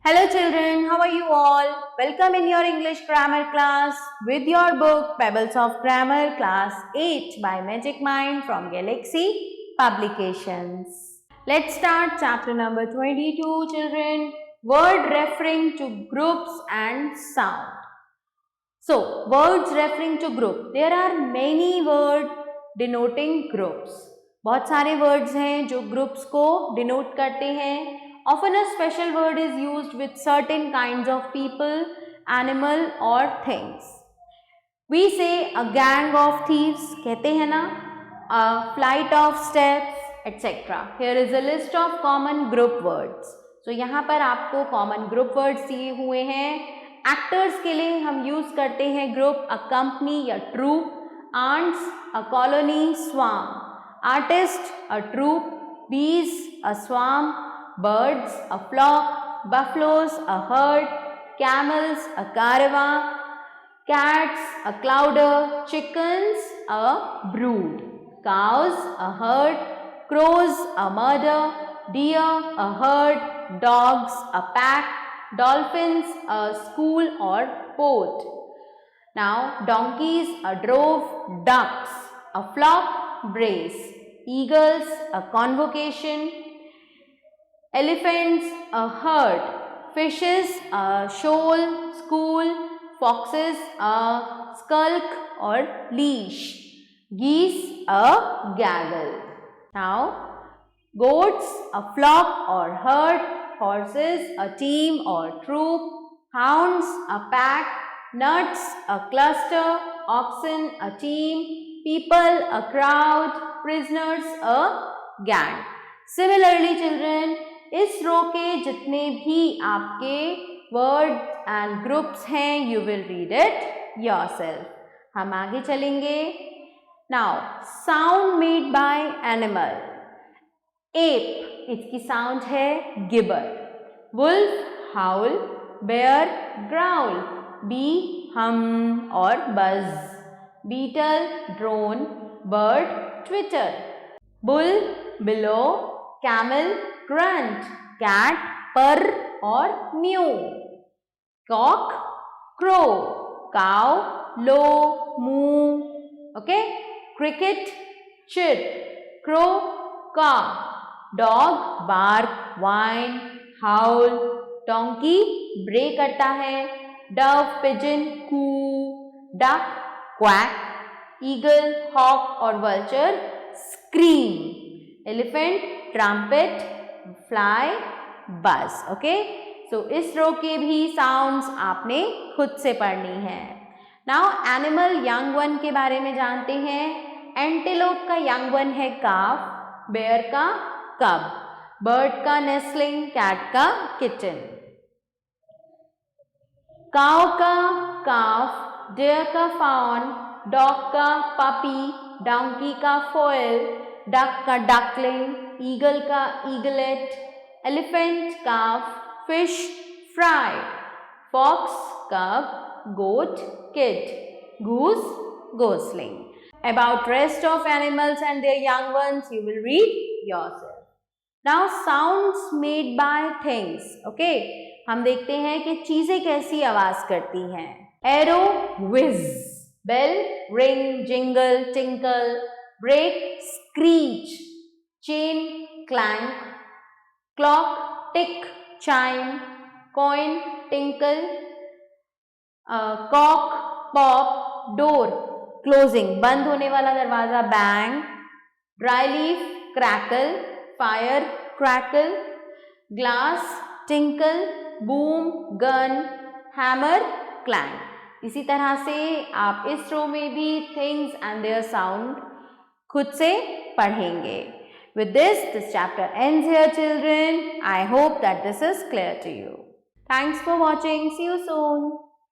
Hello children, how are you all? Welcome in your English grammar class with your book Pebbles of Grammar class 8 by Magic Mind from Galaxy Publications. Let's start chapter number 22 children, word referring to groups and sound. So, words referring to group. There are many words denoting groups. बहुत सारे words हैं जो groups को denote करते हैं. Often a special word is used with certain kinds of people, animal or things. We say a gang of thieves, कहते हैं ना, a flight of steps, etc. Here is a list of common group words. So यहाँ पर आपको common group words दिए हुए हैं. Actors के लिए हम use करते हैं group, a company या troop, ants, a colony, swarm, artist, a troop, bees, a swarm, birds, a flock, buffaloes, a herd, camels, a caravan, cats, a clouder, chickens, a brood, cows, a herd, crows, a murder, deer, a herd, dogs, a pack, dolphins, a school or port. Now, donkeys, a drove, ducks, a flock, brace, eagles, a convocation, elephants, a herd, fishes, a shoal, school, foxes, a skulk or leash, geese, a gaggle. Now, goats, a flock or herd, horses, a team or troop, hounds, a pack, nuts, a cluster, oxen, a team, people, a crowd, prisoners, a gang. Similarly, children, इस रो के जितने भी आपके word and groups हैं you will read it yourself. हम आगे चलेंगे. Now sound made by animal. Ape, इसकी साउंड है gibber. Wolf howl, bear growl, bee hum और buzz, beetle drone, bird twitter, bull bellow, camel grunt, cat purr और mew, cock crow, cow low moo, okay, cricket chirp, crow caw, dog bark whine howl, donkey bray करता है, dove pigeon coo, duck quack, eagle hawk और vulture scream, elephant trumpet, fly, buzz. Okay? So, इस रो के भी sounds आपने खुद से पढ़नी है. नाउ एनिमल यंग वन के बारे में जानते हैं. एंटीलोप का यंग वन है काफ, बेयर का कब, बर्ड का नेस्लिंग, कैट का किचन, काउ का काफ, डेयर का फाउन, डॉग का पपी, डोंकी का फोयल, डक का डकलिंग, ईगल का eaglet, elephant calf, fish fry, fox cub, goat kid, goose gosling. About rest of animals and their young ones you will read yourself. Now sounds made by things. Okay, हम देखते हैं कि चीजें कैसी आवाज करती हैं. Arrow whiz, bell ring, jingle tinkle, break screech, chain clank, clock tick chime, coin tinkle, cock pop, door closing बंद होने वाला दरवाजा bang, dry leaf crackle, fire crackle, glass tinkle, boom gun, hammer clang. इसी तरह से आप इस रो में भी things and their sound खुद से पढ़ेंगे. With this chapter ends here children. I hope that this is clear to you. Thanks for watching. See you soon.